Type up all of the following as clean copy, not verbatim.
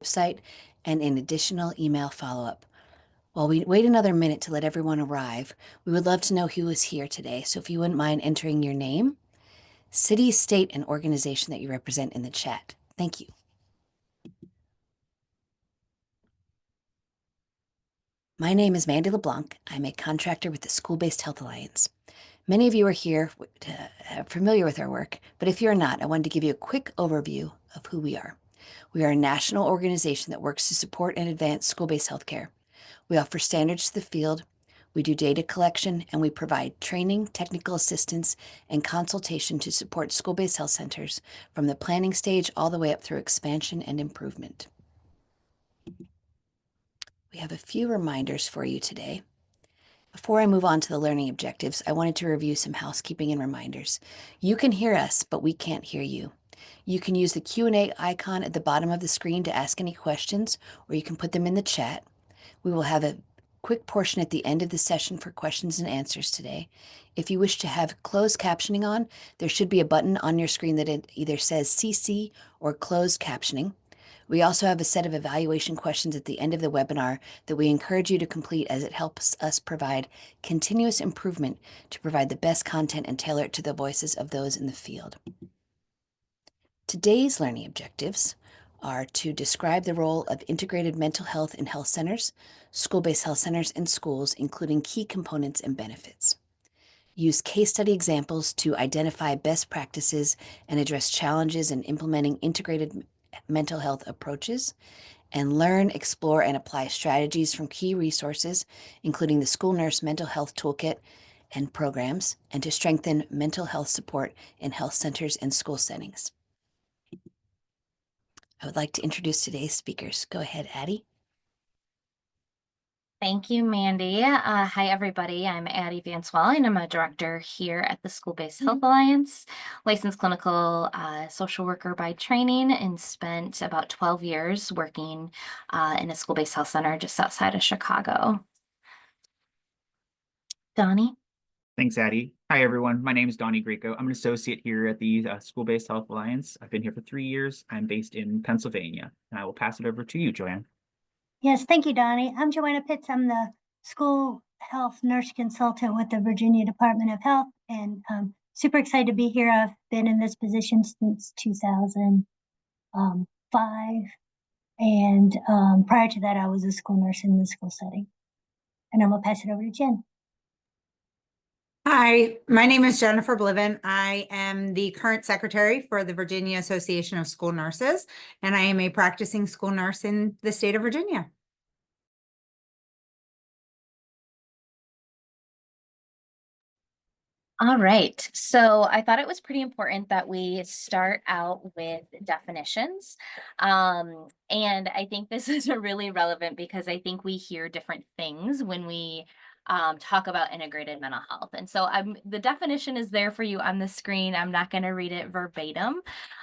website and an additional email follow-up. While we wait another minute to let everyone arrive, we would love to know who is here today. So if you wouldn't mind entering your name, city, state, and organization that you represent in the chat. Thank you. My name is Mandy LeBlanc. I'm a contractor with the School-Based Health Alliance. Many of you are here familiar with our work, but if you're not, I wanted to give you a quick overview of who we are. We are a national organization that works to support and advance school-based healthcare. We offer standards to the field, we do data collection, and we provide training, technical assistance, and consultation to support school-based health centers from the planning stage all the way up through expansion and improvement. We have a few reminders for you today. Before I move on to the learning objectives, I wanted to review some housekeeping and reminders. You can hear us, but we can't hear you. You can use the Q&A icon at the bottom of the screen to ask any questions, or you can put them in the chat. We will have a quick portion at the end of the session for questions and answers today. If you wish to have closed captioning on, there should be a button on your screen that either says CC or closed captioning. We also have a set of evaluation questions at the end of the webinar that we encourage you to complete, as it helps us provide continuous improvement to provide the best content and tailor it to the voices of those in the field. Today's learning objectives are to describe the role of integrated mental health in health centers, school-based health centers, and schools, including key components and benefits. Use case study examples to identify best practices and address challenges in implementing integrated mental health approaches, and learn, explore, and apply strategies from key resources, including the School Nurse Mental Health Toolkit and programs, and to strengthen mental health support in health centers and school settings. I would like to introduce today's speakers. Go ahead, Addie. Thank you, Mandy. Hi, everybody. I'm Addie Vanswell, and I'm a director here at the School-Based Health Alliance, licensed clinical social worker by training, and spent about 12 years working in a school-based health center just outside of Chicago. Donnie? Thanks, Addie. Hi, everyone. My name is Donnie Greco. I'm an associate here at the School-Based Health Alliance. I've been here for 3 years. I'm based in Pennsylvania, and I will pass it over to you, Joanne. Yes, thank you, Donnie. I'm Joanna Pitts. I'm the school health nurse consultant with the Virginia Department of Health, and super excited to be here. I've been in this position since 2005, and prior to that, I was a school nurse in the school setting. And I'm gonna pass it over to Jen. Hi, my name is Jennifer Bliven. I am the current secretary for the Virginia Association of School Nurses, and I am a practicing school nurse in the state of Virginia. All right, so I thought it was pretty important that we start out with definitions. And I think this is really relevant because I think we hear different things when we talk about integrated mental health. And so the definition is there for you on the screen. I'm not going to read it verbatim,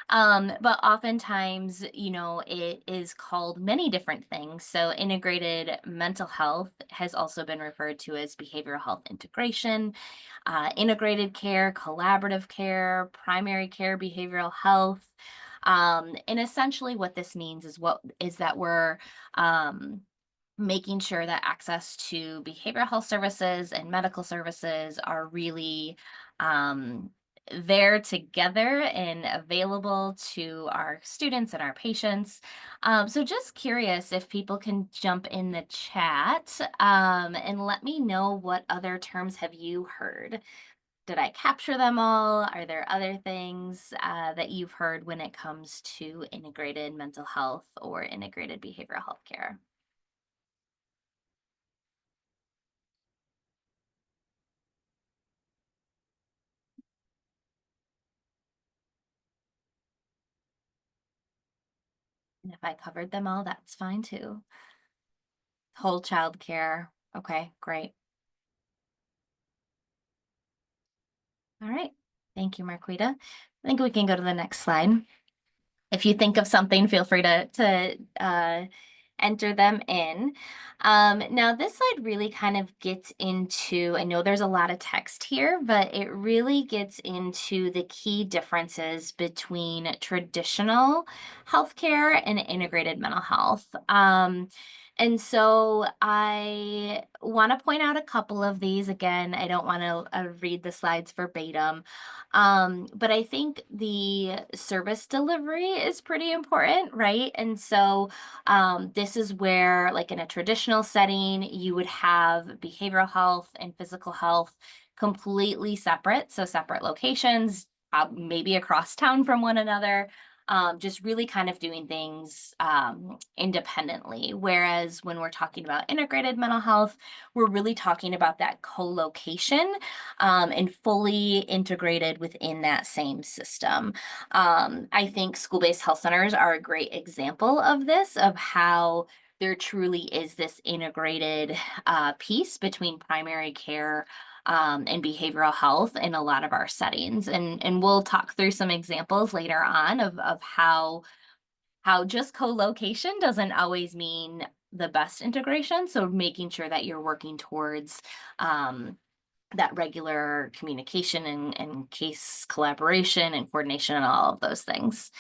but oftentimes, it is called many different things. So integrated mental health has also been referred to as behavioral health integration, integrated care, collaborative care, primary care, behavioral health. And essentially what this means is that we're making sure that access to behavioral health services and medical services are really there together and available to our students and our patients. So just curious if people can jump in the chat and let me know what other terms have you heard. Did I capture them all? Are there other things that you've heard when it comes to integrated mental health or integrated behavioral health care? And if I covered them all, that's fine too. Whole child care. Okay, great. All right. Thank you, Marquita. I think we can go to the next slide. If you think of something, feel free to enter them in. Now this slide really kind of gets into, I know there's a lot of text here, but it really gets into the key differences between traditional healthcare and integrated mental health. And so I want to point out a couple of these. Again, I don't want to read the slides verbatim, but I think the service delivery is pretty important, right? And so this is where, like in a traditional setting, you would have behavioral health and physical health completely separate, so separate locations, maybe across town from one another. Just really kind of doing things independently. Whereas when we're talking about integrated mental health, we're really talking about that co-location and fully integrated within that same system. I think school-based health centers are a great example of this, of how there truly is this integrated piece between primary care and behavioral health in a lot of our settings. And we'll talk through some examples later on of how just co-location doesn't always mean the best integration. So making sure that you're working towards that regular communication and case collaboration and coordination and all of those things.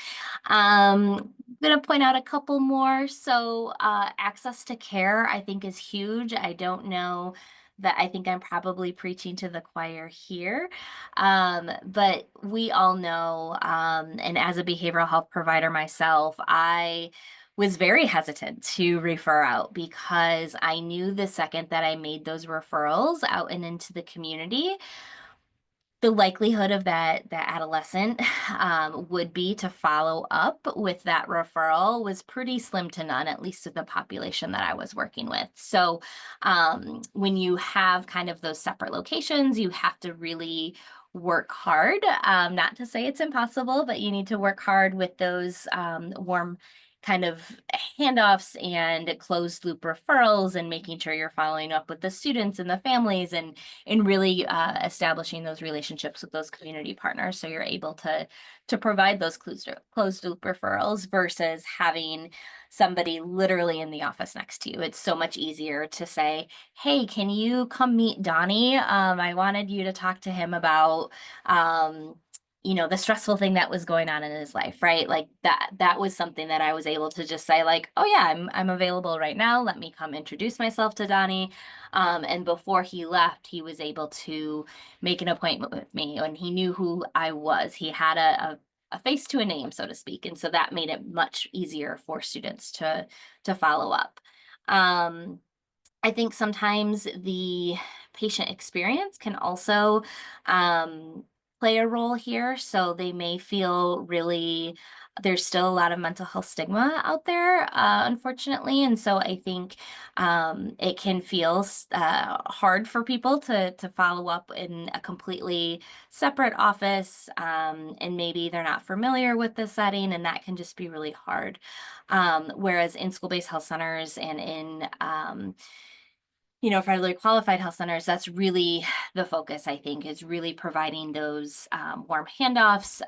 I'm going to point out a couple more. So access to care, I think, is huge. I don't know that I think I'm probably preaching to the choir here, but we all know, and as a behavioral health provider myself, I was very hesitant to refer out because I knew the second that I made those referrals out and into the community, the likelihood of that adolescent would be to follow up with that referral was pretty slim to none, at least with the population that I was working with. So when you have kind of those separate locations, you have to really work hard. Not to say it's impossible, but you need to work hard with those warm kind of handoffs and closed loop referrals and making sure you're following up with the students and the families and really establishing those relationships with those community partners so you're able to provide those closed loop referrals versus having somebody literally in the office next to you. It's so much easier to say, hey, can you come meet Donnie? I wanted you to talk to him about the stressful thing that was going on in his life, right? Like that was something that I was able to just say, like, oh yeah, I'm available right now. Let me come introduce myself to Donnie. And before he left, he was able to make an appointment with me and he knew who I was. He had a face to a name, so to speak. And so that made it much easier for students to follow up. I think sometimes the patient experience can also play a role here. So they may feel really, there's still a lot of mental health stigma out there, unfortunately. And so I think it can feel hard for people to follow up in a completely separate office. And maybe they're not familiar with the setting, and that can just be really hard. Whereas in school-based health centers and in federally qualified health centers, that's really the focus, I think, is really providing those warm handoffs,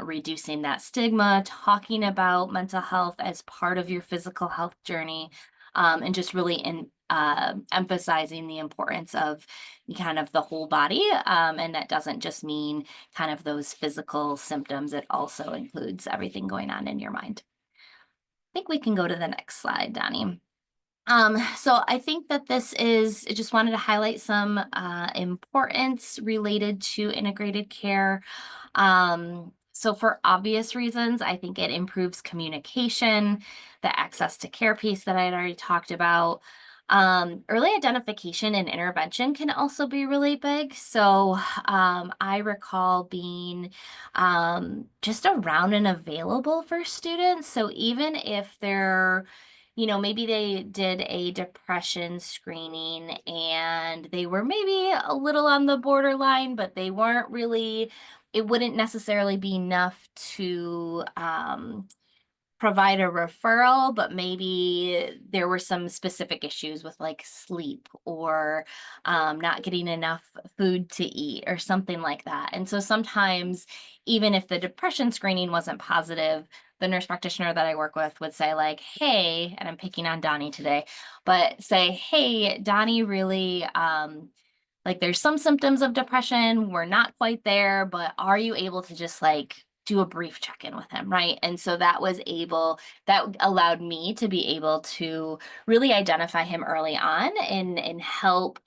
reducing that stigma, talking about mental health as part of your physical health journey, and just really emphasizing the importance of kind of the whole body. And that doesn't just mean kind of those physical symptoms. It also includes everything going on in your mind. I think we can go to the next slide, Donnie. So I think that I just wanted to highlight some importance related to integrated care. So for obvious reasons, I think it improves communication, the access to care piece that I had already talked about. Early identification and intervention can also be really big. So I recall being just around and available for students. So even if they're maybe they did a depression screening and they were maybe a little on the borderline, but they weren't really, it wouldn't necessarily be enough to provide a referral, but maybe there were some specific issues with like sleep or not getting enough food to eat or something like that. And so sometimes, even if the depression screening wasn't positive, the nurse practitioner that I work with would say like, hey, and I'm picking on Donnie today, but say, hey, Donnie really, like there's some symptoms of depression. We're not quite there, but are you able to just like do a brief check-in with him, right? And so that allowed me to be able to really identify him early on and help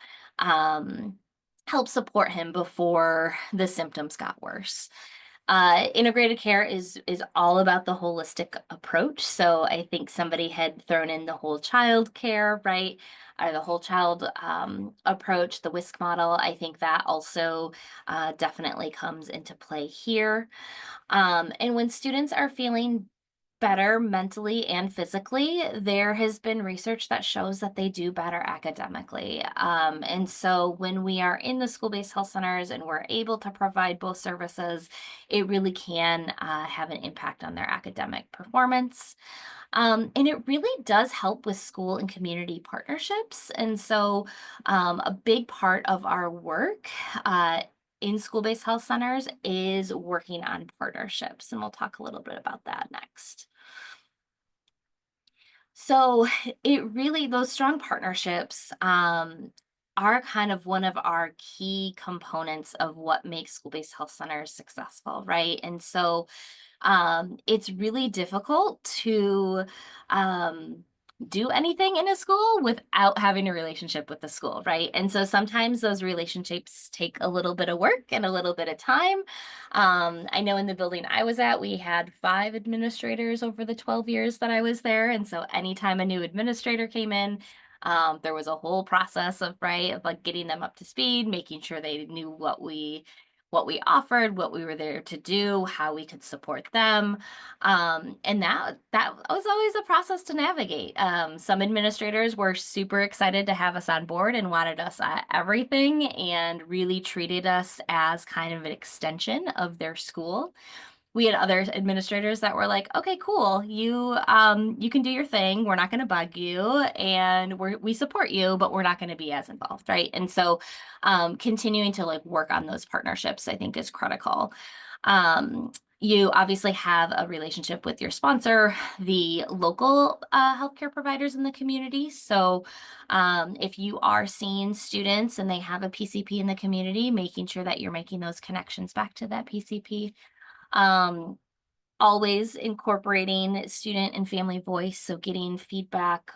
support him before the symptoms got worse. Integrated care is all about the holistic approach. So I think somebody had thrown in the whole child care, right? Or the whole child approach, the WISC model. I think that also definitely comes into play here. And when students are feeling better mentally and physically, there has been research that shows that they do better academically. And so when we are in the school-based health centers and we're able to provide both services, it really can have an impact on their academic performance. And it really does help with school and community partnerships. And so a big part of our work in school-based health centers is working on partnerships. And we'll talk a little bit about that next. So those strong partnerships are kind of one of our key components of what makes school-based health centers successful, right? And so it's really difficult to do anything in a school without having a relationship with the school, right? And so sometimes those relationships take a little bit of work and a little bit of time. I know in the building I was at, we had 5 administrators over the 12 years that I was there. And so anytime a new administrator came in, there was a whole process of like getting them up to speed, making sure they knew what we offered, what we were there to do, how we could support them. And that was always a process to navigate. Some administrators were super excited to have us on board and wanted us at everything and really treated us as kind of an extension of their school. We had other administrators that were like, okay, cool. You can do your thing. We're not going to bug you and we support you, but we're not going to be as involved. Right. And so continuing to like work on those partnerships, I think is critical. You obviously have a relationship with your sponsor, the local healthcare providers in the community. So if you are seeing students and they have a PCP in the community, making sure that you're making those connections back to that PCP. Always incorporating student and family voice, so getting feedback,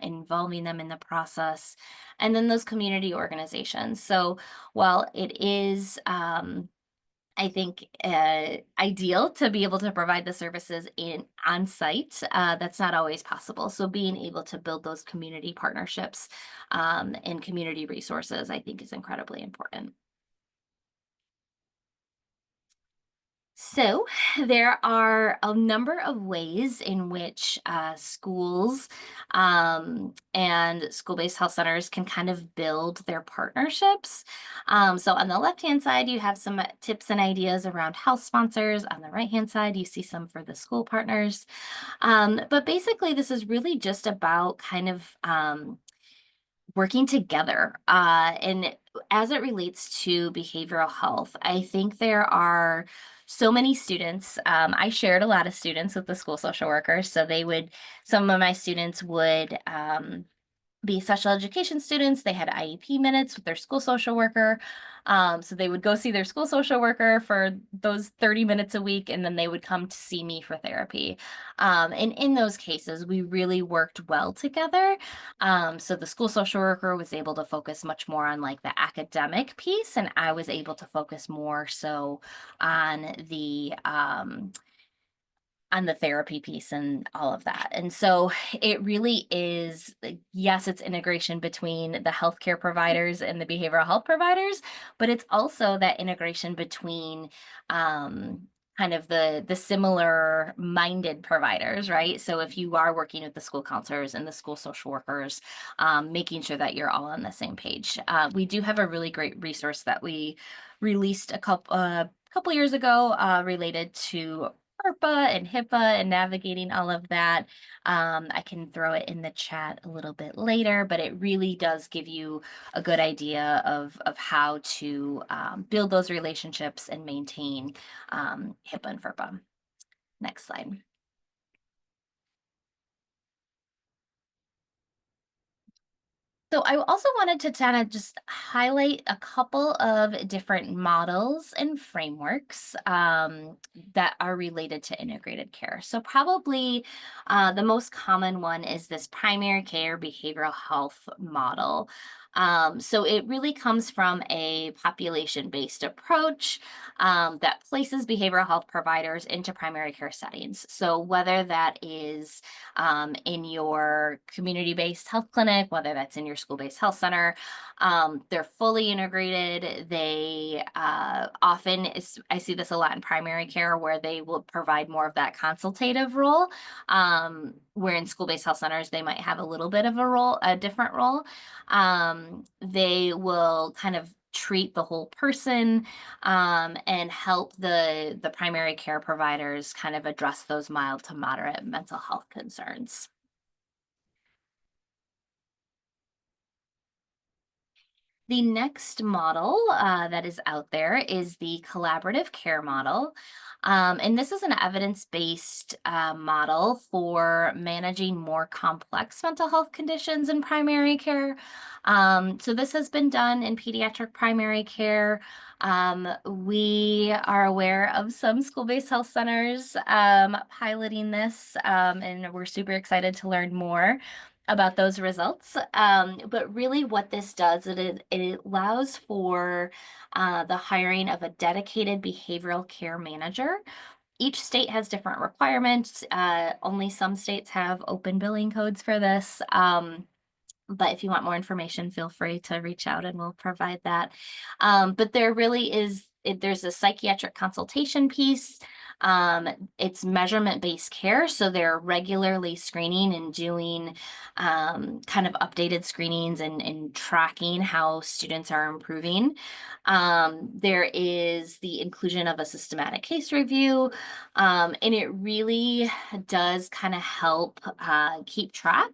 involving them in the process, and then those community organizations. So while it is, I think, ideal to be able to provide the services on site, that's not always possible. So being able to build those community partnerships and community resources, I think, is incredibly important. So there are a number of ways in which schools and school-based health centers can kind of build their partnerships. So on the left-hand side, you have some tips and ideas around health sponsors. On the right-hand side, you see some for the school partners. But basically, this is really just about kind of working together. And as it relates to behavioral health, I think there are so many students. I shared a lot of students with the school social workers. So some of my students would be special education students. They had IEP minutes with their school social worker. So they would go see their school social worker for those 30 minutes a week, and then they would come to see me for therapy. And in those cases, we really worked well together. So the school social worker was able to focus much more on like the academic piece, and I was able to focus more so on the therapy piece and all of that. And so it really is, yes, it's integration between the healthcare providers and the behavioral health providers, but it's also that integration between kind of the similar minded providers, right? So if you are working with the school counselors and the school social workers, making sure that you're all on the same page. We do have a really great resource that we released a couple years ago related to FERPA and HIPAA and navigating all of that. I can throw it in the chat a little bit later, but it really does give you a good idea of how to build those relationships and maintain HIPAA and FERPA. Next slide. So I also wanted to kind of just highlight a couple of different models and frameworks that are related to integrated care. So probably the most common one is this primary care behavioral health model. So it really comes from a population-based approach that places behavioral health providers into primary care settings. So whether that is in your community-based health clinic, whether that's in your school-based health center. They're fully integrated. They I see this a lot in primary care where they will provide more of that consultative role, where in school-based health centers, they might have a little bit of a role, a different role. They will kind of treat the whole person and help the primary care providers kind of address those mild to moderate mental health concerns. The next model that is out there is the collaborative care model. And this is an evidence-based model for managing more complex mental health conditions in primary care. So this has been done in pediatric primary care. We are aware of some school-based health centers piloting this, and we're super excited to learn more about those results. But really what this does, it allows for the hiring of a dedicated behavioral care manager. Each state has different requirements. Only some states have open billing codes for this. But if you want more information, feel free to reach out and we'll provide that. But there really is, there's a psychiatric consultation piece. It's measurement-based care, so they're regularly screening and doing kind of updated screenings and tracking how students are improving. There is the inclusion of a systematic case review, and it really does kind of help keep track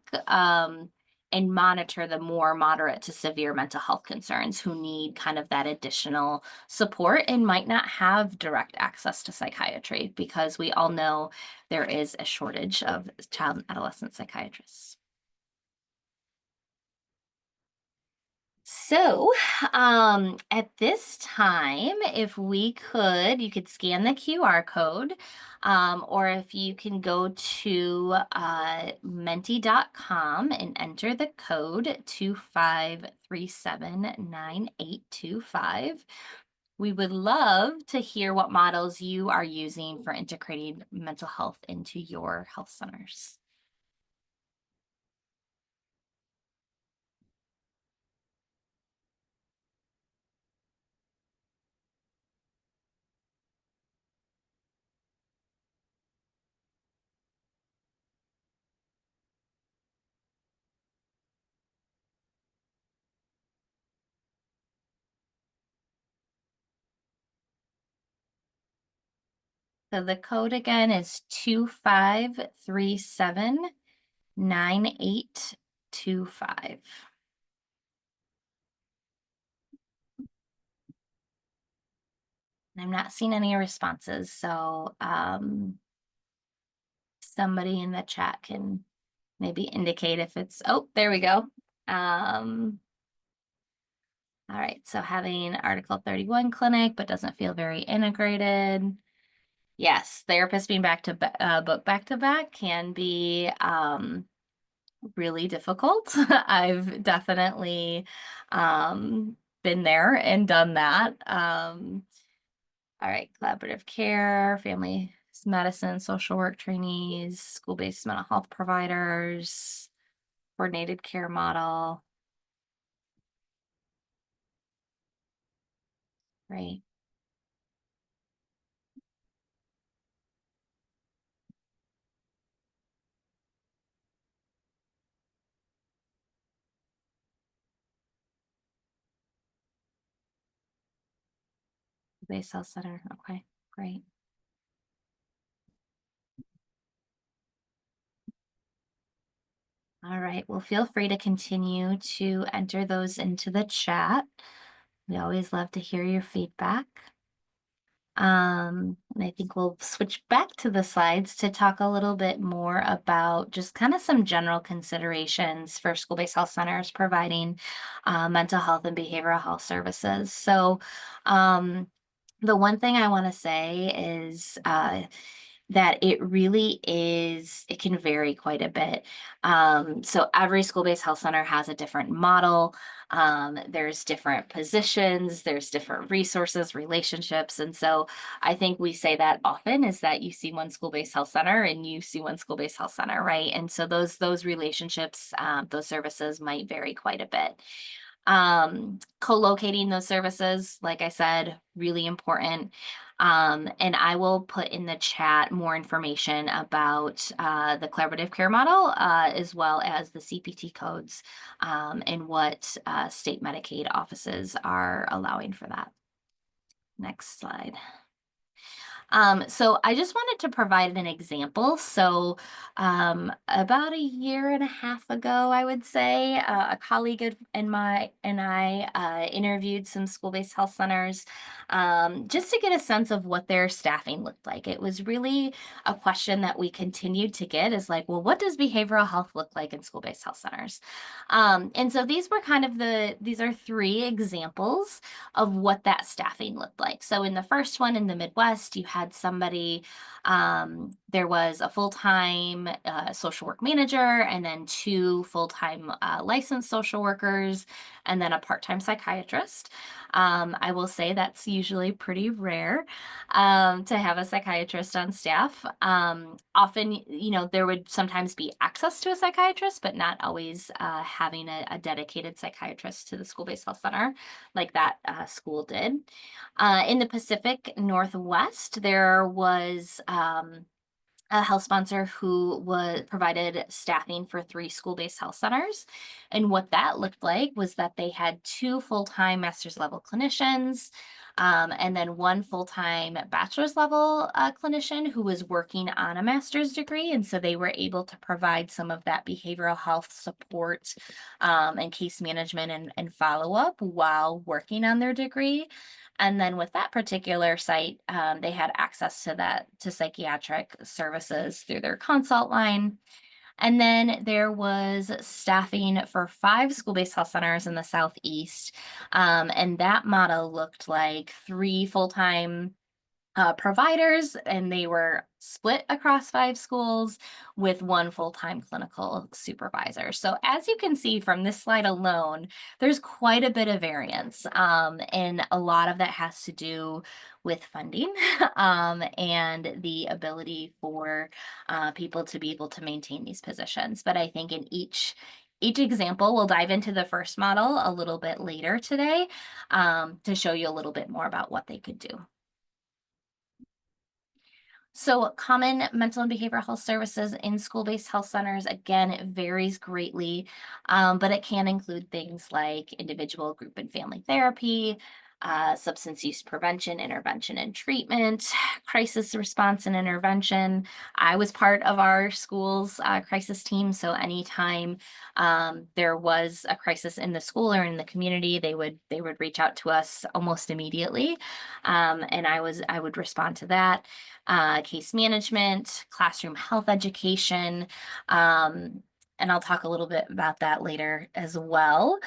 and monitor the more moderate to severe mental health concerns who need kind of that additional support and might not have direct access to psychiatry, because we all know there is a shortage of child and adolescent psychiatrists. So, at this time, if we could, you could scan the QR code, or if you can go to menti.com and enter the code 25379825. We would love to hear what models you are using for integrating mental health into your health centers. So the code again is 25379825. I'm not seeing any responses, so somebody in the chat can maybe indicate if it's, oh, there we go. All right, so having Article 31 clinic, but doesn't feel very integrated. Yes, therapists being booked back to back can be really difficult. I've definitely been there and done that. All right, collaborative care, family medicine, social work trainees, school-based mental health providers, coordinated care model. Right. Base health center. Okay, great. All right, well, feel free to continue to enter those into the chat. We always love to hear your feedback. And I think we'll switch back to the slides to talk a little bit more about just kind of some general considerations for school-based health centers providing mental health and behavioral health services. So the one thing I want to say is that it really is, it can vary quite a bit. So every school-based health center has a different model. There's different positions, there's different resources, relationships. And so I think we say that often is that you see one school-based health center and you see one school-based health center, right? And so those relationships, those services might vary quite a bit. Co-locating those services, like I said, really important. And I will put in the chat more information about the collaborative care model, as well as the CPT codes, and what state Medicaid offices are allowing for that. Next slide. So I just wanted to provide an example. So about a year and a half ago, I would say, a colleague and I interviewed some school-based health centers just to get a sense of what their staffing looked like. It was really a question that we continued to get, is like, well, what does behavioral health look like in school-based health centers? And so these were kind of these are 3 examples of what that staffing looked like. So in the first one in the Midwest, you had somebody, there was a full-time social work manager, and then 2 full-time licensed social workers, and then a part-time psychiatrist. I will say that's usually pretty rare to have a psychiatrist on staff. Often, there would sometimes be access to a psychiatrist, but not always having a dedicated psychiatrist to the school-based health center like that school did. In the Pacific Northwest, there was a health sponsor who provided staffing for 3 school-based health centers. And what that looked like was that they had 2 full-time master's level clinicians, and then 1 full-time bachelor's level clinician who was working on a master's degree. And so they were able to provide some of that behavioral health support and case management and follow-up while working on their degree. And then with that particular site, they had access to psychiatric services through their consult line. And then there was staffing for 5 school-based health centers in the Southeast. And that model looked like 3 full-time providers, and they were split across 5 schools with 1 full-time clinical supervisor. So as you can see from this slide alone, there's quite a bit of variance, and a lot of that has to do with funding and the ability for people to be able to maintain these positions. But I think in each example, we'll dive into the first model a little bit later today to show you a little bit more about what they could do. So common mental and behavioral health services in school-based health centers, again, it varies greatly, but it can include things like individual, group, and family therapy, substance use prevention, intervention, and treatment, crisis response and intervention. I was part of our school's crisis team, so anytime there was a crisis in the school or in the community, they would reach out to us almost immediately, and I would respond to that. Case management, classroom health education, and I'll talk a little bit about that later as well.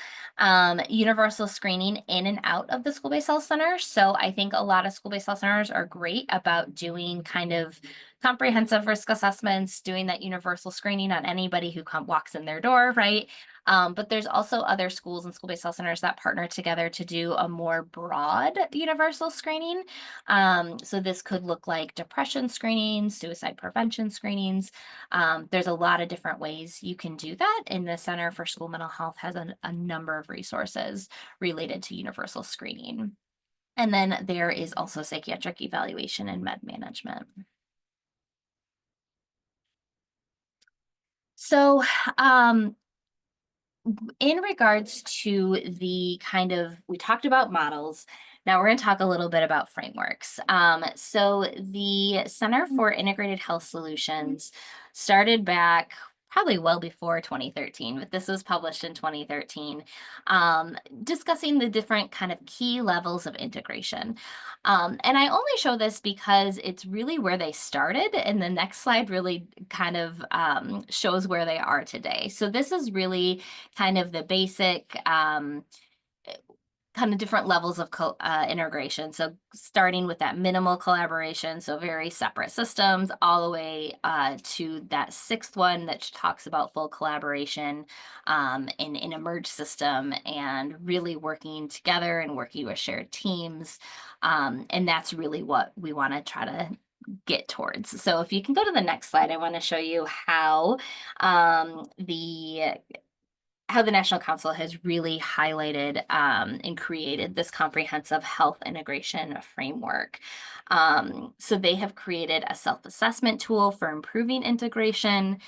Universal screening in and out of the school-based health center. So I think a lot of school-based health centers are great about doing kind of comprehensive risk assessments, doing that universal screening on anybody who walks in their door, right? But there's also other schools and school-based health centers that partner together to do a more broad universal screening. So this could look like depression screenings, suicide prevention screenings. There's a lot of different ways you can do that, and the Center for School Mental Health has a number of resources related to universal screening. And then there is also psychiatric evaluation and med management. So in regards to we talked about models. Now we're going to talk a little bit about frameworks. So the Center for Integrated Health Solutions started back probably well before 2013, but this was published in 2013, discussing the different kind of key levels of integration. And I only show this because it's really where they started, and the next slide really kind of shows where they are today. So this is really kind of the basic kind of different levels of integration. So starting with that minimal collaboration, so very separate systems, all the way to that sixth one that talks about full collaboration in a merged system and really working together and working with shared teams. And that's really what we want to try to get towards. So if you can go to the next slide, I want to show you how the National Council has really highlighted and created this comprehensive health integration framework. So they have created a self-assessment tool for improving integration.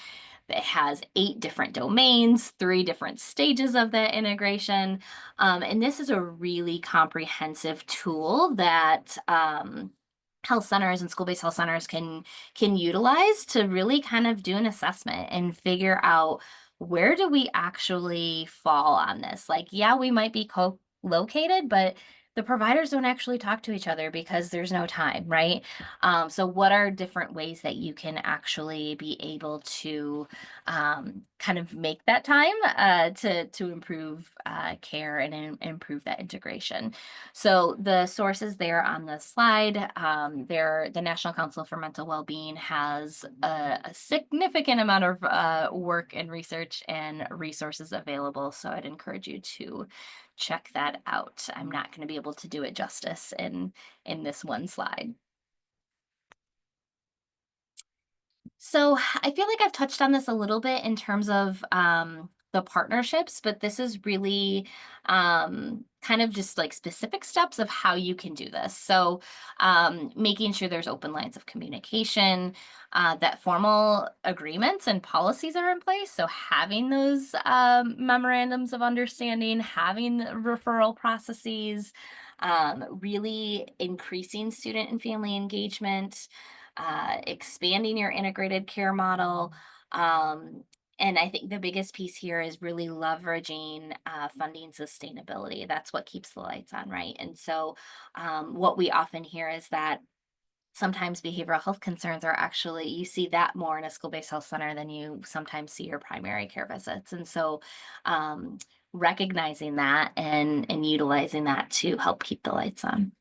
It has 8 different domains, 3 different stages of that integration. And this is a really comprehensive tool that health centers and school-based health centers can utilize to really kind of do an assessment and figure out, where do we actually fall on this? Like, yeah, we might be co-located, but the providers don't actually talk to each other because there's no time, right? So what are different ways that you can actually be able to kind of make that time to improve care and improve that integration? So the sources there on the slide, the National Council for Mental Wellbeing has a significant amount of work and research and resources available. So I'd encourage you to check that out. I'm not going to be able to do it justice in this one slide. So I feel like I've touched on this a little bit in terms of the partnerships, but this is really kind of just like specific steps of how you can do this. So making sure there's open lines of communication, that formal agreements and policies are in place. So having those memorandums of understanding, having referral processes, really increasing student and family engagement, expanding your integrated care model. And I think the biggest piece here is really leveraging funding sustainability. That's what keeps the lights on, right? And so what we often hear is that sometimes behavioral health concerns are actually, you see that more in a school-based health center than you sometimes see your primary care visits. And so recognizing that and utilizing that to help keep the lights on.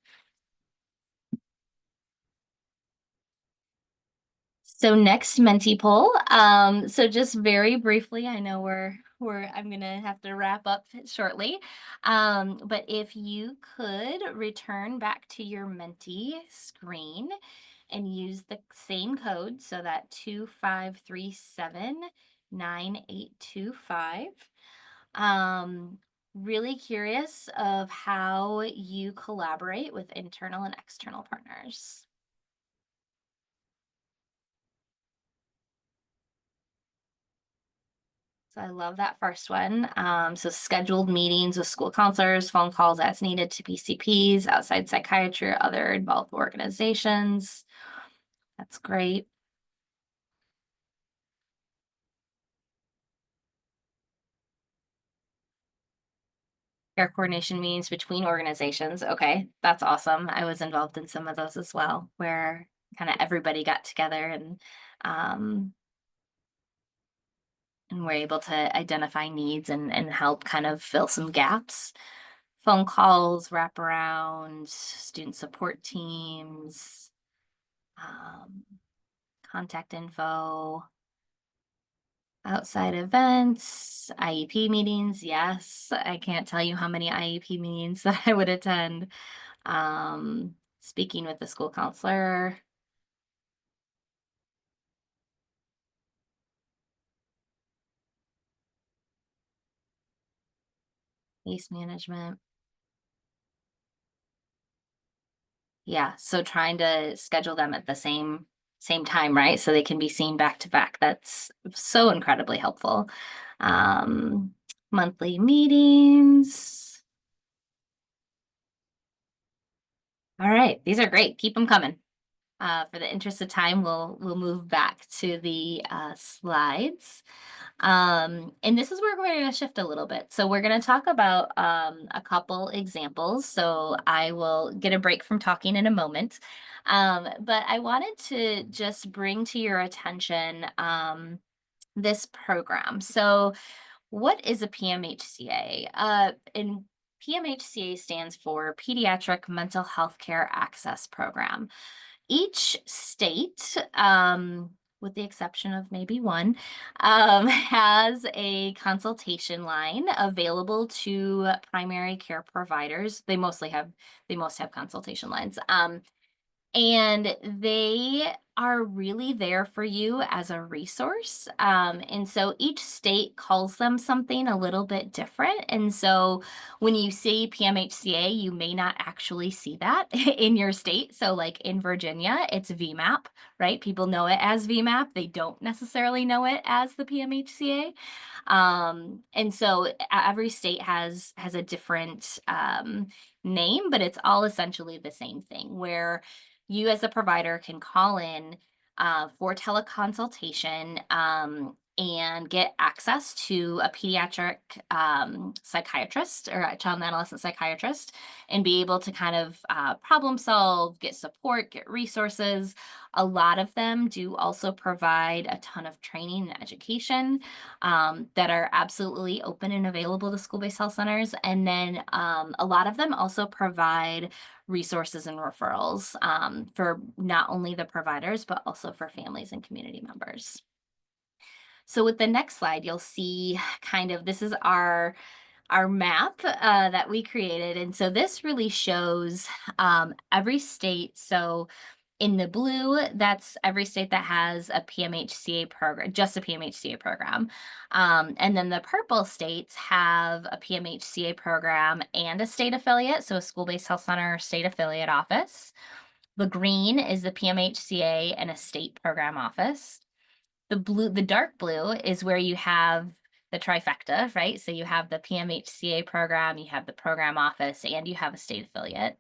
So next, Menti poll. So just very briefly, I know I'm gonna have to wrap up shortly. But if you could return back to your Menti screen and use the same code, so that 25379825. Really curious of how you collaborate with internal and external partners. So I love that first one. So scheduled meetings with school counselors, phone calls as needed to PCPs, outside psychiatry, or other involved organizations. That's great. Care coordination meetings between organizations. Okay, that's awesome. I was involved in some of those as well, where kind of everybody got together and we're able to identify needs and help kind of fill some gaps. Phone calls, wraparound, student support teams, contact info, outside events, IEP meetings. Yes, I can't tell you how many IEP meetings that I would attend. Speaking with the school counselor. Case management. Yeah, so trying to schedule them at the same time, right? So they can be seen back to back. That's so incredibly helpful. Monthly meetings. All right, these are great. Keep them coming. For the interest of time, we'll move back to the slides. And this is where we're going to shift a little bit. So we're going to talk about a couple examples. So I will get a break from talking in a moment. But I wanted to just bring to your attention this program. So what is a PMHCA? And PMHCA stands for Pediatric Mental Health Care Access Program. Each state, with the exception of maybe one, has a consultation line available to primary care providers. Most have consultation lines. And they are really there for you as a resource. And so each state calls them something a little bit different. And so when you see PMHCA, you may not actually see that in your state. So like in Virginia, it's VMAP, right? People know it as VMAP. They don't necessarily know it as the PMHCA. And so every state has a different name, but it's all essentially the same thing, where you as a provider can call in for teleconsultation and get access to a pediatric psychiatrist or a child and adolescent psychiatrist and be able to kind of problem solve, get support, get resources. A lot of them do also provide a ton of training and education that are absolutely open and available to school-based health centers. And then a lot of them also provide resources and referrals for not only the providers, but also for families and community members. So with the next slide, you'll see kind of, this is our map that we created. And so this really shows every state. So in the blue, that's every state that has a PMHCA program, just a PMHCA program. And then the purple states have a PMHCA program and a state affiliate, so a school-based health center state affiliate office. The green is the PMHCA and a state program office. The dark blue is where you have the trifecta, right? So you have the PMHCA program, you have the program office, and you have a state affiliate.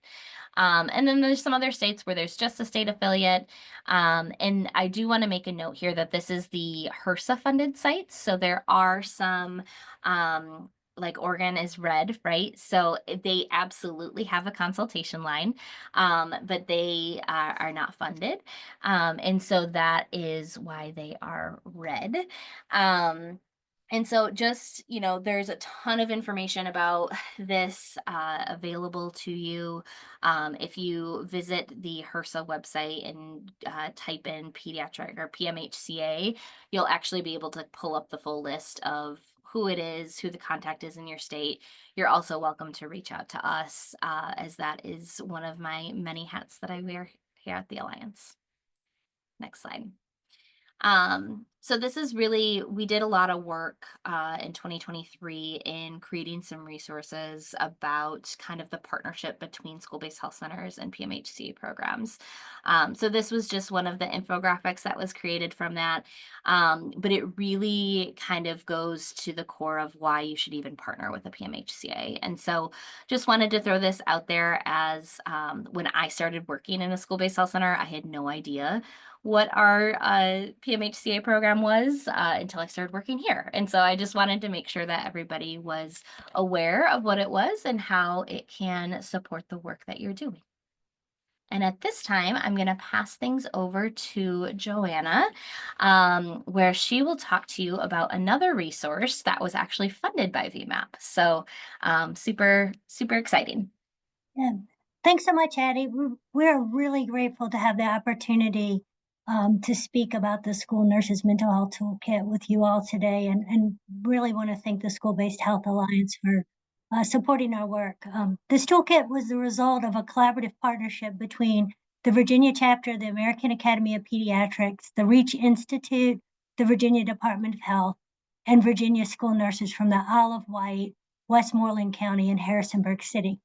And then there's some other states where there's just a state affiliate. And I do want to make a note here that this is the HRSA funded sites. So there are some, like Oregon is red, right? So they absolutely have a consultation line, but they are not funded. And so that is why they are red. And so just, there's a ton of information about this available to you. If you visit the HRSA website and type in pediatric or PMHCA, you'll actually be able to pull up the full list of who it is, who the contact is in your state. You're also welcome to reach out to us, as that is one of my many hats that I wear here at the Alliance. Next slide. So this is really, we did a lot of work in 2023 in creating some resources about kind of the partnership between school-based health centers and PMHCA programs. So this was just one of the infographics that was created from that, but it really kind of goes to the core of why you should even partner with a PMHCA. And so just wanted to throw this out there as when I started working in a school-based health center, I had no idea what our PMHCA program was until I started working here. And so I just wanted to make sure that everybody was aware of what it was and how it can support the work that you're doing. And at this time, I'm going to pass things over to Joanna, where she will talk to you about another resource that was actually funded by VMAP. So super, super exciting. Yeah. Thanks so much, Addie. We're really grateful to have the opportunity to speak about the School Nurses Mental Health Toolkit with you all today, and really want to thank the School-Based Health Alliance for supporting our work. This toolkit was the result of a collaborative partnership between the Virginia chapter of the American Academy of Pediatrics, the Reach Institute, the Virginia Department of Health, and Virginia school nurses from the Isle of Wight, Westmoreland County, and Harrisonburg City.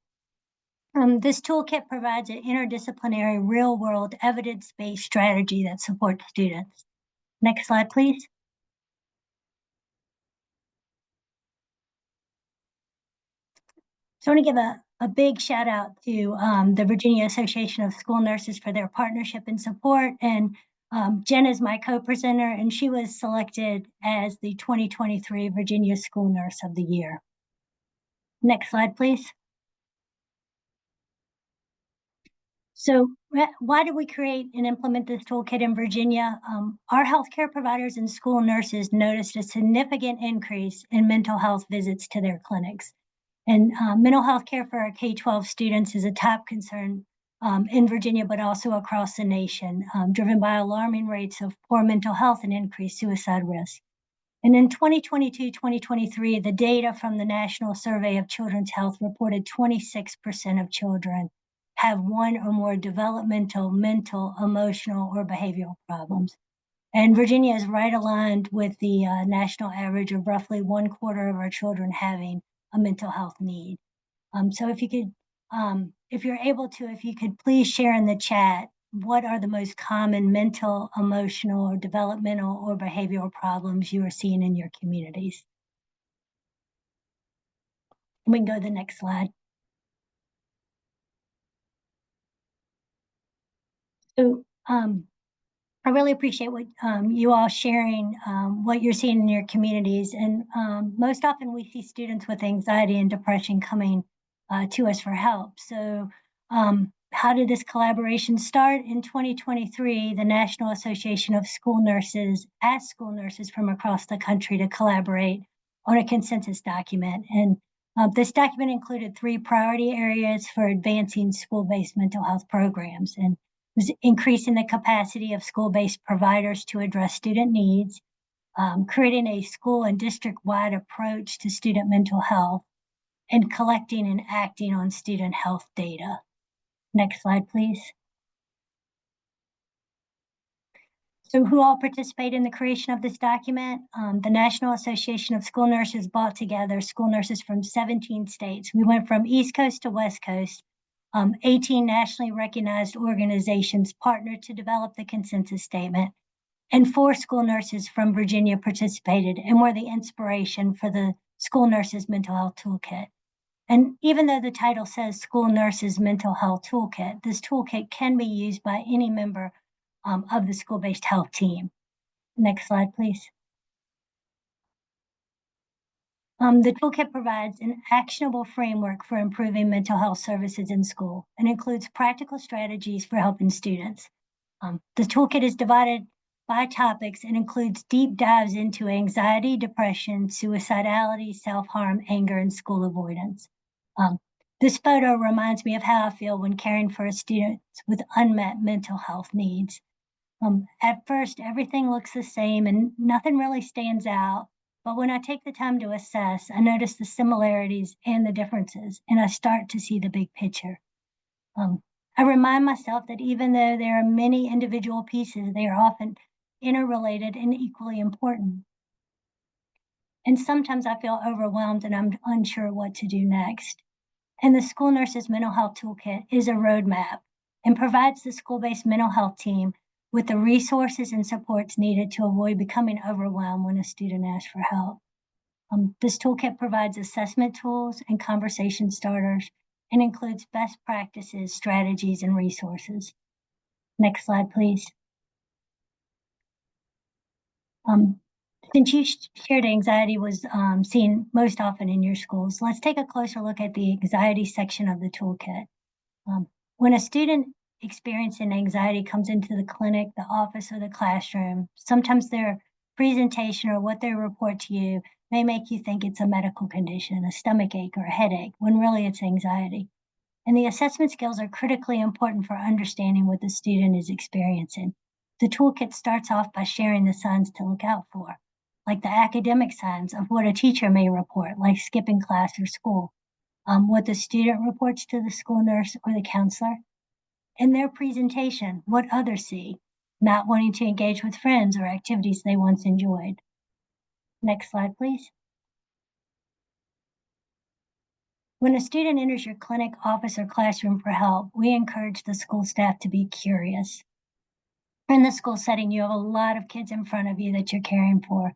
This toolkit provides an interdisciplinary, real-world, evidence-based strategy that supports students. Next slide, please. So I want to give a big shout out to the Virginia Association of School Nurses for their partnership and support. And Jen is my co-presenter, and she was selected as the 2023 Virginia School Nurse of the Year. Next slide, please. So why did we create and implement this toolkit in Virginia? Our healthcare providers and school nurses noticed a significant increase in mental health visits to their clinics. And mental health care for our K-12 students is a top concern in Virginia, but also across the nation, driven by alarming rates of poor mental health and increased suicide risk. And in 2022-2023, the data from the National Survey of Children's Health reported 26% of children have one or more developmental, mental, emotional, or behavioral problems. And Virginia is right aligned with the national average of roughly 1/4 of our children having a mental health need. So if you could, if you're able to, if you could please share in the chat, what are the most common mental, emotional, or developmental or behavioral problems you are seeing in your communities? We can go to the next slide. So I really appreciate what you all sharing, what you're seeing in your communities. And most often we see students with anxiety and depression coming to us for help. So how did this collaboration start? In 2023, the National Association of School Nurses asked school nurses from across the country to collaborate on a consensus document. And this document included 3 priority areas for advancing school-based mental health programs. And was increasing the capacity of school-based providers to address student needs, creating a school and district-wide approach to student mental health, and collecting and acting on student health data. Next slide, please. So who all participated in the creation of this document? The National Association of School Nurses brought together school nurses from 17 states. We went from East Coast to West Coast. 18 nationally recognized organizations partnered to develop the consensus statement, and 4 school nurses from Virginia participated and were the inspiration for the School Nurses Mental Health Toolkit. And even though the title says School Nurses Mental Health Toolkit, this toolkit can be used by any member of the school-based health team. Next slide, please. The toolkit provides an actionable framework for improving mental health services in school and includes practical strategies for helping students. The toolkit is divided by topics and includes deep dives into anxiety, depression, suicidality, self-harm, anger, and school avoidance. This photo reminds me of how I feel when caring for students with unmet mental health needs. At first, everything looks the same and nothing really stands out. But when I take the time to assess, I notice the similarities and the differences, and I start to see the big picture. I remind myself that even though there are many individual pieces, they are often interrelated and equally important. And sometimes I feel overwhelmed and I'm unsure what to do next. And the School Nurses Mental Health Toolkit is a roadmap and provides the school-based mental health team with the resources and supports needed to avoid becoming overwhelmed when a student asks for help. This toolkit provides assessment tools and conversation starters and includes best practices, strategies, and resources. Next slide, please. Since you shared anxiety was seen most often in your schools, let's take a closer look at the anxiety section of the toolkit. When a student experiencing anxiety comes into the clinic, the office, or the classroom, sometimes their presentation or what they report to you may make you think it's a medical condition, a stomach ache or a headache, when really it's anxiety. And the assessment skills are critically important for understanding what the student is experiencing. The toolkit starts off by sharing the signs to look out for, like the academic signs of what a teacher may report, like skipping class or school, what the student reports to the school nurse or the counselor, in their presentation, what others see, not wanting to engage with friends or activities they once enjoyed. Next slide, please. When a student enters your clinic, office, or classroom for help, we encourage the school staff to be curious. In the school setting, you have a lot of kids in front of you that you're caring for,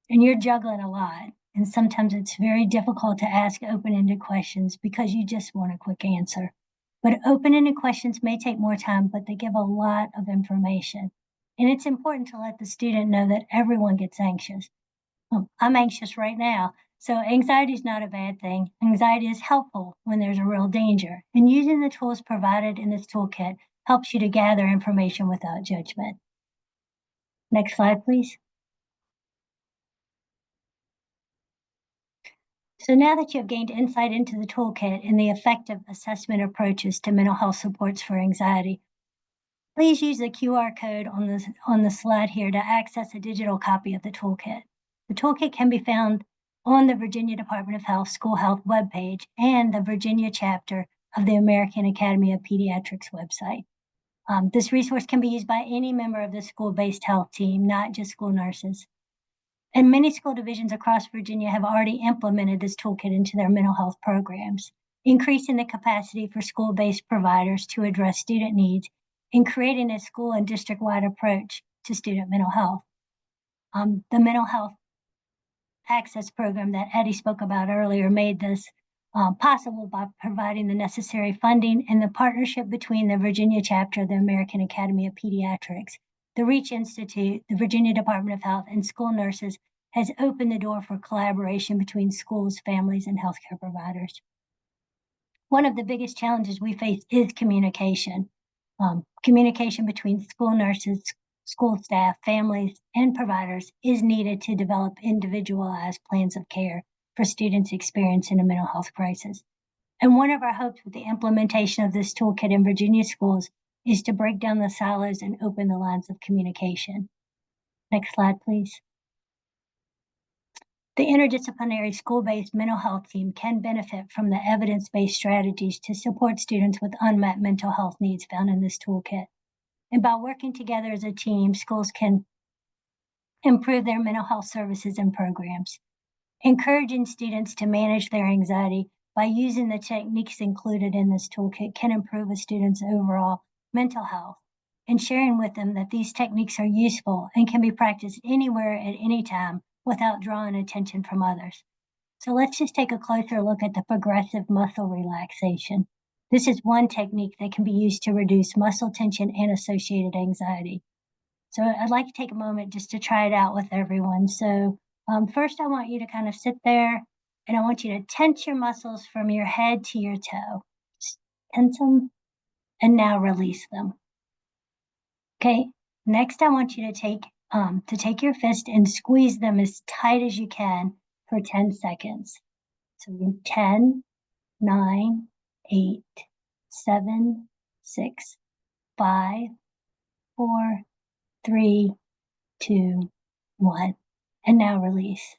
and you're juggling a lot. and sometimes it's very difficult to ask open-ended questions because you just want a quick answer. But open-ended questions may take more time, but they give a lot of information. And it's important to let the student know that everyone gets anxious. I'm anxious right now. So anxiety is not a bad thing. Anxiety is helpful when there's a real danger. And using the tools provided in this toolkit helps you to gather information without judgment. Next slide, please. So now that you have gained insight into the toolkit and the effective assessment approaches to mental health supports for anxiety, please use the QR code on the slide here to access a digital copy of the toolkit. The toolkit can be found on the Virginia Department of Health School Health webpage and the Virginia chapter of the American Academy of Pediatrics website. This resource can be used by any member of the school-based health team, not just school nurses. And many school divisions across Virginia have already implemented this toolkit into their mental health programs, increasing the capacity for school-based providers to address student needs and creating a school and district-wide approach to student mental health. The mental health access program that Eddie spoke about earlier made this possible by providing the necessary funding, and the partnership between the Virginia chapter of the American Academy of Pediatrics, the Reach Institute, the Virginia Department of Health, and school nurses has opened the door for collaboration between schools, families, and healthcare providers. One of the biggest challenges we face is communication. Communication between school nurses, school staff, families, and providers is needed to develop individualized plans of care for students experiencing a mental health crisis. And one of our hopes with the implementation of this toolkit in Virginia schools is to break down the silos and open the lines of communication. Next slide, please. The interdisciplinary school-based mental health team can benefit from the evidence-based strategies to support students with unmet mental health needs found in this toolkit. And by working together as a team, schools can improve their mental health services and programs. Encouraging students to manage their anxiety by using the techniques included in this toolkit can improve a student's overall mental health, and sharing with them that these techniques are useful and can be practiced anywhere at any time without drawing attention from others. So let's just take a closer look at the progressive muscle relaxation. This is one technique that can be used to reduce muscle tension and associated anxiety. So I'd like to take a moment just to try it out with everyone. So first I want you to kind of sit there, and I want you to tense your muscles from your head to your toe. Just tense them, and now release them. Okay, next I want you to take your fist and squeeze them as tight as you can for 10 seconds. So 10, 9, 8, 7, 6, 5, 4, 3, 2, 1. And now release.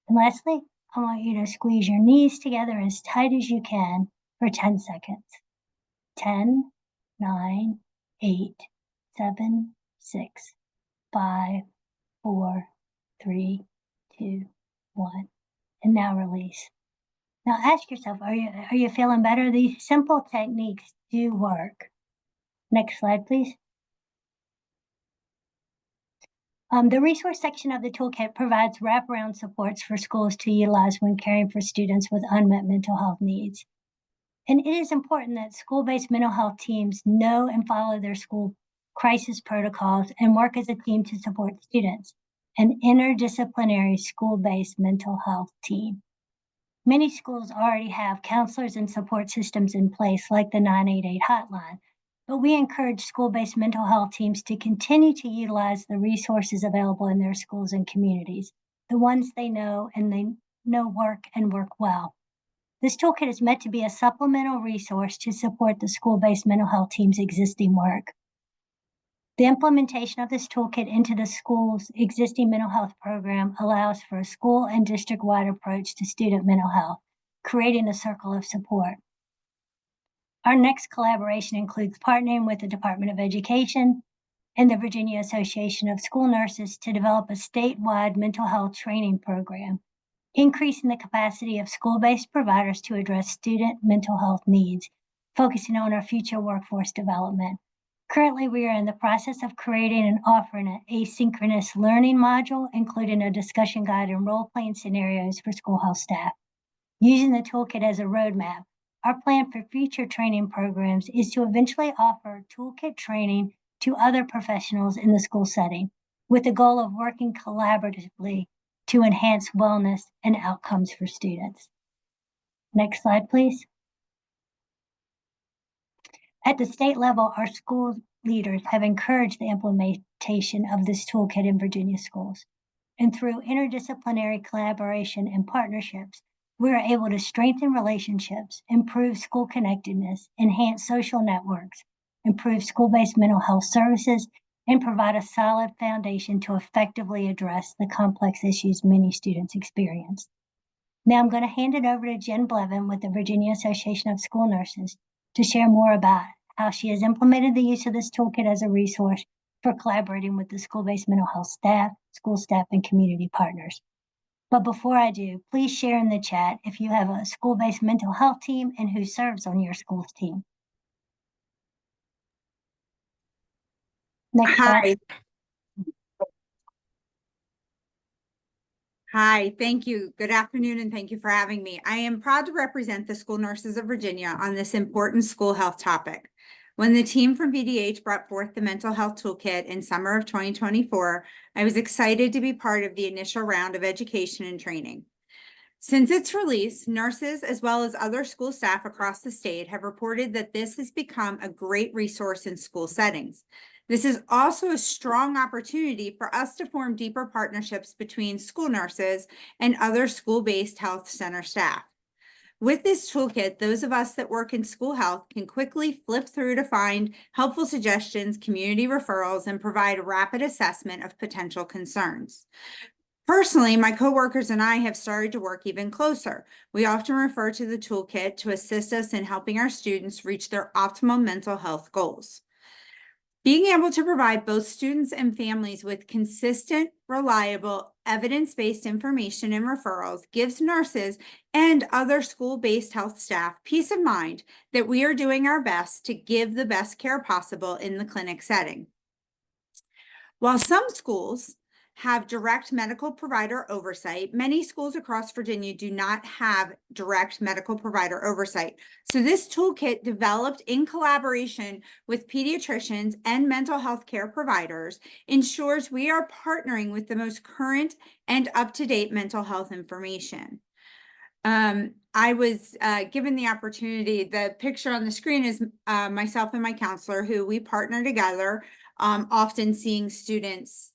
And lastly, I want you to squeeze your knees together as tight as you can for 10 seconds. 10, 9, 8, 7, 6, 5, 4, 3, 2, 1. And now release. Now ask yourself, are you feeling better? These simple techniques do work. Next slide, please. The resource section of the toolkit provides wraparound supports for schools to utilize when caring for students with unmet mental health needs. And it is important that school-based mental health teams know and follow their school crisis protocols and work as a team to support students. An interdisciplinary school-based mental health team. Many schools already have counselors and support systems in place, like the 988 hotline, but we encourage school-based mental health teams to continue to utilize the resources available in their schools and communities, the ones they know and they know work and work well. This toolkit is meant to be a supplemental resource to support the school-based mental health team's existing work. The implementation of this toolkit into the school's existing mental health program allows for a school and district-wide approach to student mental health, creating a circle of support. Our next collaboration includes partnering with the Department of Education and the Virginia Association of School Nurses to develop a statewide mental health training program, increasing the capacity of school-based providers to address student mental health needs, focusing on our future workforce development. Currently, we are in the process of creating and offering an asynchronous learning module, including a discussion guide and role-playing scenarios for schoolhouse staff. Using the toolkit as a roadmap, our plan for future training programs is to eventually offer toolkit training to other professionals in the school setting, with the goal of working collaboratively to enhance wellness and outcomes for students. Next slide, please. At the state level, our school leaders have encouraged the implementation of this toolkit in Virginia schools. And through interdisciplinary collaboration and partnerships, we are able to strengthen relationships, improve school connectedness, enhance social networks, improve school-based mental health services, and provide a solid foundation to effectively address the complex issues many students experience. Now I'm going to hand it over to Jen Blevin with the Virginia Association of School Nurses to share more about how she has implemented the use of this toolkit as a resource for collaborating with the school-based mental health staff, school staff, and community partners. But before I do, please share in the chat if you have a school-based mental health team and who serves on your school's team. Next slide. Hi, thank you. Good afternoon, and thank you for having me. I am proud to represent the School Nurses of Virginia on this important school health topic. When the team from VDH brought forth the mental health toolkit in summer of 2024, I was excited to be part of the initial round of education and training. Since its release, nurses as well as other school staff across the state have reported that this has become a great resource in school settings. This is also a strong opportunity for us to form deeper partnerships between school nurses and other school-based health center staff. With this toolkit, those of us that work in school health can quickly flip through to find helpful suggestions, community referrals, and provide a rapid assessment of potential concerns. Personally, my coworkers and I have started to work even closer. We often refer to the toolkit to assist us in helping our students reach their optimal mental health goals. Being able to provide both students and families with consistent, reliable, evidence-based information and referrals gives nurses and other school-based health staff peace of mind that we are doing our best to give the best care possible in the clinic setting. While some schools have direct medical provider oversight, many schools across Virginia do not have direct medical provider oversight. So this toolkit, developed in collaboration with pediatricians and mental health care providers, ensures we are partnering with the most current and up-to-date mental health information. I was given the opportunity, the picture on the screen is myself and my counselor, who we partner together, often seeing students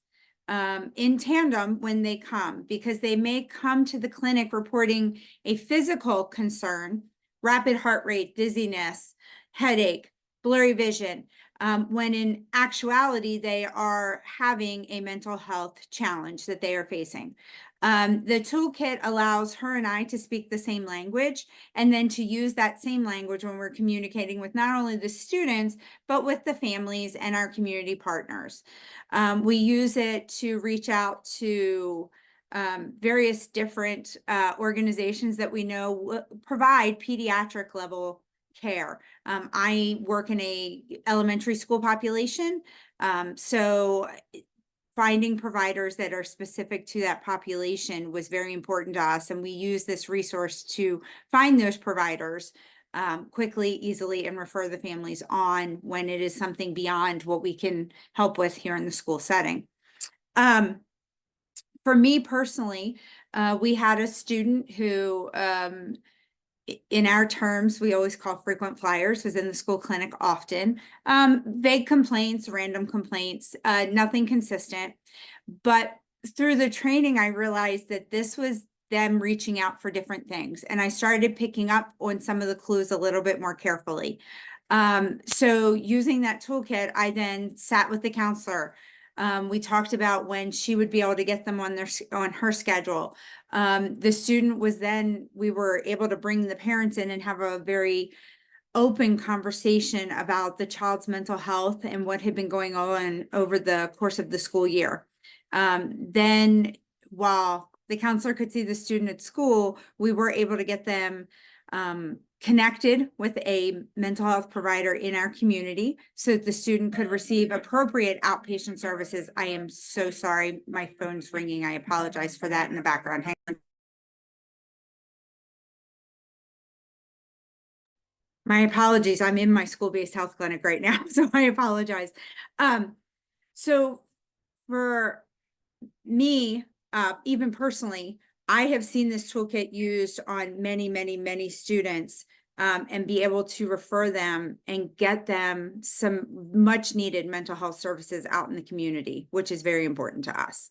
in tandem when they come, because they may come to the clinic reporting a physical concern, rapid heart rate, dizziness, headache, blurry vision, when in actuality, they are having a mental health challenge that they are facing. The toolkit allows her and I to speak the same language, and then to use that same language when we're communicating with not only the students, but with the families and our community partners. We use it to reach out to various different organizations that we know provide pediatric level care. I work in a elementary school population, so finding providers that are specific to that population was very important to us, and we use this resource to find those providers quickly, easily, and refer the families on when it is something beyond what we can help with here in the school setting. For me personally, we had a student who, in our terms, we always call frequent flyers, was in the school clinic often. Vague complaints, random complaints, nothing consistent. But through the training, I realized that this was them reaching out for different things. And I started picking up on some of the clues a little bit more carefully. So using that toolkit, I then sat with the counselor. We talked about when she would be able to get them on her schedule. The student was then, we were able to bring the parents in and have a very open conversation about the child's mental health and what had been going on over the course of the school year. Then while the counselor could see the student at school, we were able to get them connected with a mental health provider in our community so that the student could receive appropriate outpatient services. I am so sorry, my phone's ringing. I apologize for that in the background. Hang on. My apologies. I'm in my school-based health clinic right now, so I apologize. So for me, even personally, I have seen this toolkit used on many students, and be able to refer them and get them some much needed mental health services out in the community, which is very important to us.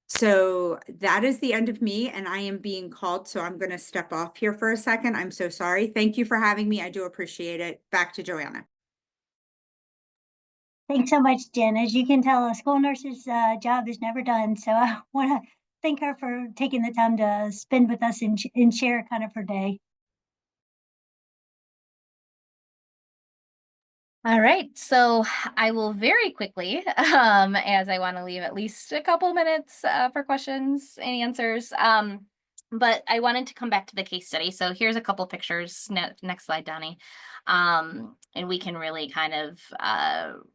So that is the end of me, and I am being called, so I'm going to step off here for a second. I'm so sorry. Thank you for having me. I do appreciate it. Back to Joanna. Thanks so much, Jen. As you can tell, a school nurse's job is never done. So I want to thank her for taking the time to spend with us and share kind of her day. All right, so I will very quickly, as I want to leave at least a couple minutes for questions and answers. But I wanted to come back to the case study. So here's a couple pictures. Next slide, Donnie. And we can really kind of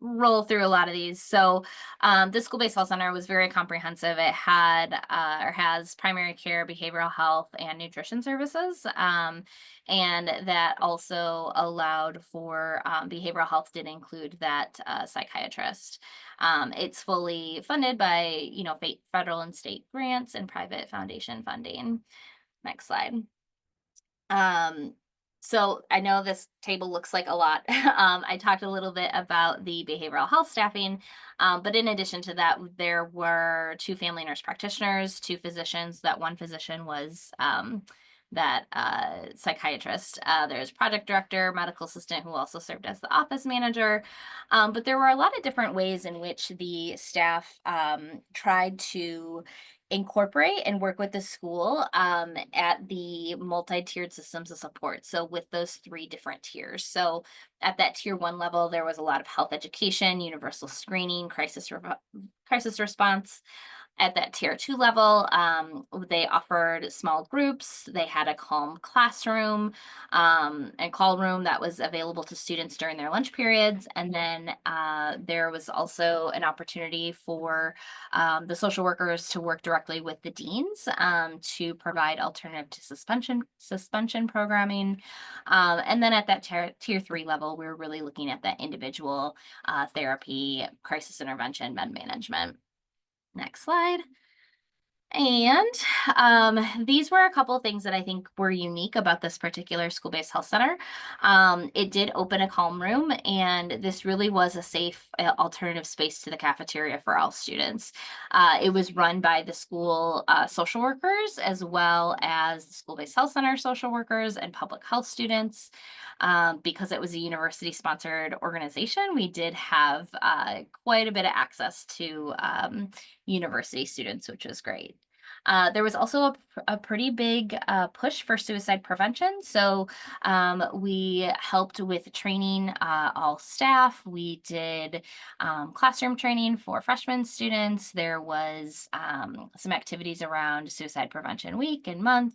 roll through a lot of these. So the school-based health center was very comprehensive. It had or has primary care, behavioral health, and nutrition services. And that also allowed for behavioral health did include that psychiatrist. It's fully funded by, federal and state grants and private foundation funding. Next slide. So I know this table looks like a lot. I talked a little bit about the behavioral health staffing, but in addition to that, there were 2 family nurse practitioners, 2 physicians. That one physician was that psychiatrist. There's project director, medical assistant who also served as the office manager. But there were a lot of different ways in which the staff tried to incorporate and work with the school at the multi-tiered systems of support. So with those 3 different tiers. So at that tier 1 level, there was a lot of health education, universal screening, crisis response. At that tier 2 level, they offered small groups. They had a calm classroom and call room that was available to students during their lunch periods. And then there was also an opportunity for the social workers to work directly with the deans to provide alternative to suspension programming. And then at that tier 3 level, we were really looking at that individual therapy, crisis intervention, med management. Next slide. And these were a couple of things that I think were unique about this particular school-based health center. It did open a calm room, and this really was a safe alternative space to the cafeteria for all students. It was run by the school social workers, as well as the school-based health center social workers and public health students. Because it was a university-sponsored organization, we did have quite a bit of access to university students, which was great. There was also a pretty big push for suicide prevention. So we helped with training all staff. We did classroom training for freshman students. There was some activities around Suicide Prevention Week and month.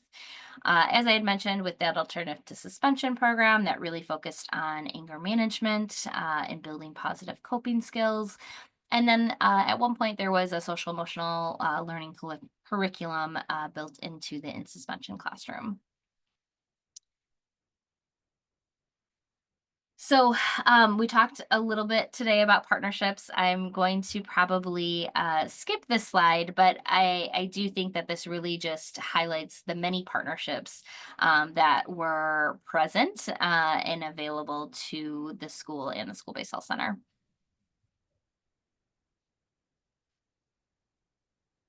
As I had mentioned, with that alternative to suspension program that really focused on anger management and building positive coping skills. And then at one point, there was a social emotional learning curriculum built into the in suspension classroom. So we talked a little bit today about partnerships. I'm going to probably skip this slide, but I do think that this really just highlights the many partnerships that were present and available to the school and the school-based health center.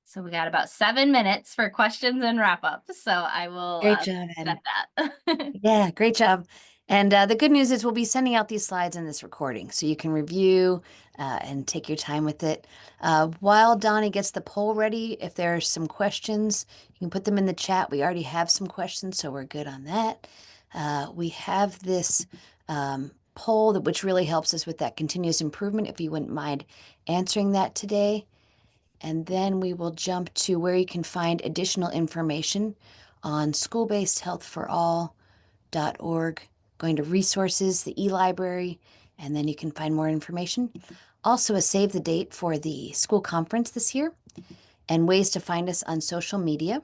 So we got about 7 minutes for questions and wrap up. So I will Great job, set Addie. that. Yeah, great job. And the good news is we'll be sending out these slides in this recording so you can review and take your time with it. While Donnie gets the poll ready, if there are some questions, you can put them in the chat. We already have some questions, so we're good on that. We have this poll which really helps us with that continuous improvement, if you wouldn't mind answering that today. And then we will jump to where you can find additional information on school-based health for all going to resources, the e-library, and then you can find more information. Also a save the date for the school conference this year and ways to find us on social media.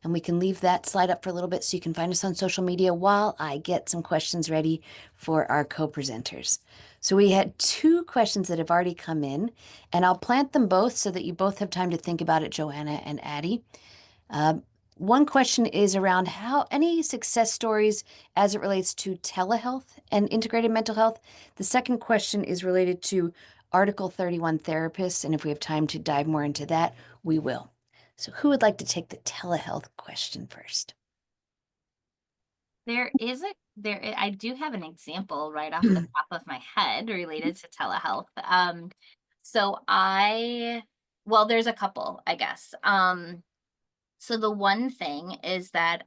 And we can leave that slide up for a little bit so you can find us on social media while I get some questions ready for our co-presenters. So we had 2 questions that have already come in, and I'll plant them both so that you both have time to think about it, Joanna and Addie. One question is around how any success stories as it relates to telehealth and integrated mental health. The second question is related to Article 31 therapists, and if we have time to dive more into that, we will. So who would like to take the telehealth question first? I do have an example right off the top of my head related to telehealth. Well, there's a couple, I guess. So the one thing is that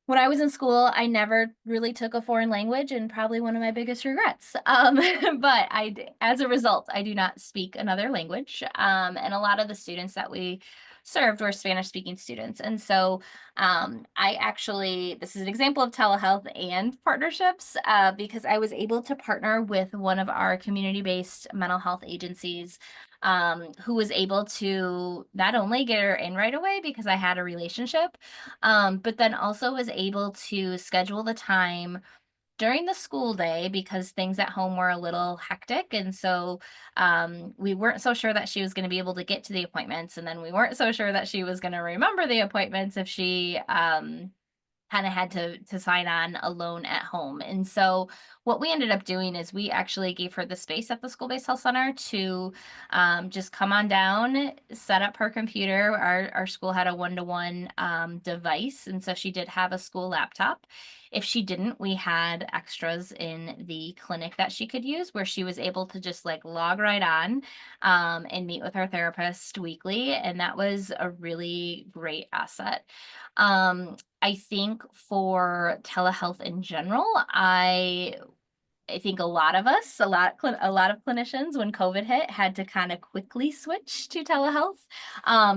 when I was in school, I never really took a foreign language, and probably one of my biggest regrets. But as a result, I do not speak another language. And a lot of the students that we served were Spanish speaking students. And so this is an example of telehealth and partnerships, because I was able to partner with one of our community-based mental health agencies, who was able to not only get her in right away because I had a relationship, but then also was able to schedule the time during the school day because things at home were a little hectic. And so we weren't so sure that she was going to be able to get to the appointments. And then we weren't so sure that she was going to remember the appointments if she kind of had to sign on alone at home. And so what we ended up doing is we actually gave her the space at the school-based health center to just come on down, set up her computer. Our school had a one-to-one device, and so she did have a school laptop. If she didn't, we had extras in the clinic that she could use where she was able to just like log right on and meet with her therapist weekly. And that was a really great asset. I think for telehealth in general, I think a lot of us, a lot of clinicians, when COVID hit, had to kind of quickly switch to telehealth.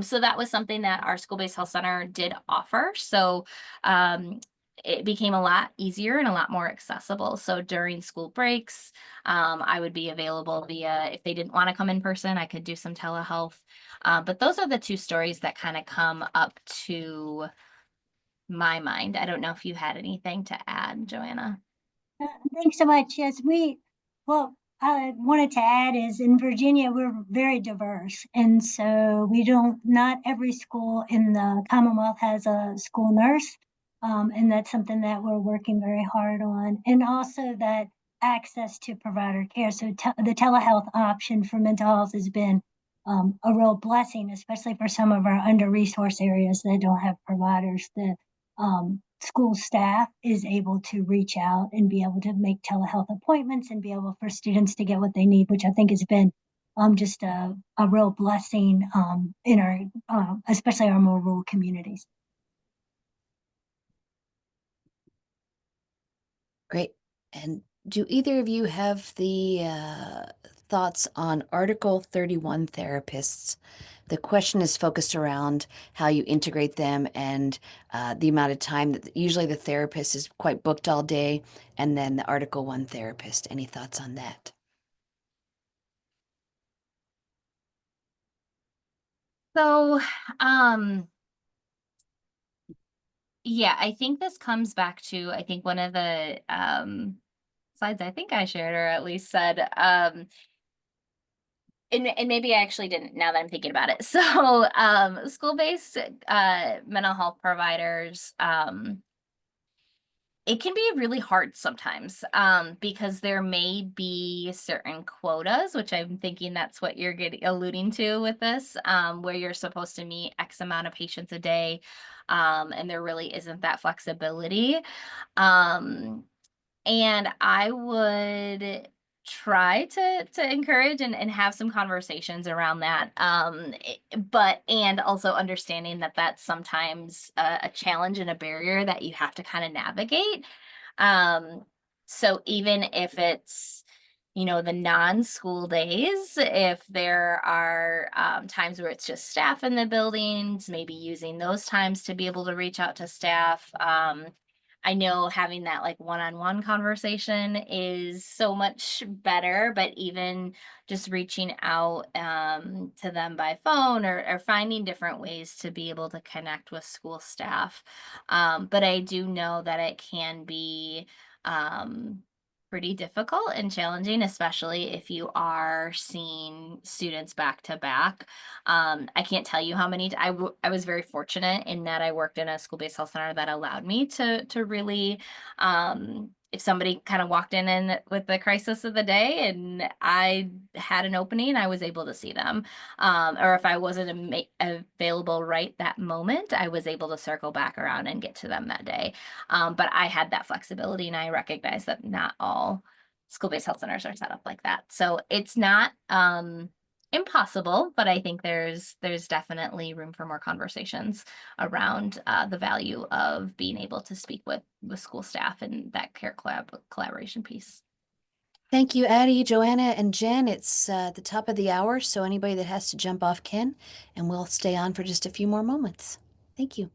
So that was something that our school-based health center did offer. So it became a lot easier and a lot more accessible. So during school breaks, I would be available if they didn't want to come in person, I could do some telehealth. But those are the 2 stories that kind of come up to my mind. I don't know if you had anything to add, Joanna. Thanks so much. Yes, what I wanted to add is in Virginia, we're very diverse. And so not every school in the Commonwealth has a school nurse. And that's something that we're working very hard on. And also that access to provider care. So the telehealth option for mental health has been a real blessing, especially for some of our under-resourced areas that don't have providers. School staff is able to reach out and be able to make telehealth appointments and be able for students to get what they need, which I think has been just a real blessing in our, especially our more rural communities. Great. And do either of you have the thoughts on Article 31 therapists? The question is focused around how you integrate them and the amount of time that usually the therapist is quite booked all day, and then the Article 1 therapist. Any thoughts on that? So, yeah, I think this comes back to, I think one of the slides I think I shared, or at least said, and maybe I actually didn't now that I'm thinking about it. So school-based mental health providers, it can be really hard sometimes because there may be certain quotas, which I'm thinking that's what you're alluding to with this, where you're supposed to meet X amount of patients a day, and there really isn't that flexibility. And I would try to encourage and have some conversations around that. And also understanding that that's sometimes a challenge and a barrier that you have to kind of navigate. So even if it's the non-school days, if there are times where it's just staff in the buildings, maybe using those times to be able to reach out to staff. I know having that like one-on-one conversation is so much better, but even just reaching out to them by phone, or finding different ways to be able to connect with school staff. But I do know that it can be pretty difficult and challenging, especially if you are seeing students back to back. I can't tell you how many. I was very fortunate in that I worked in a school-based health center that allowed me to really, if somebody kind of walked in with the crisis of the day and I had an opening, I was able to see them. Or if I wasn't available right that moment, I was able to circle back around and get to them that day. But I had that flexibility, and I recognize that not all school-based health centers are set up like that. So it's not impossible, but I think there's definitely room for more conversations around the value of being able to speak with school staff and that care collaboration piece. Thank you, Addie, Joanna, and Jen. It's the top of the hour, so anybody that has to jump off can, and we'll stay on for just a few more moments. Thank you.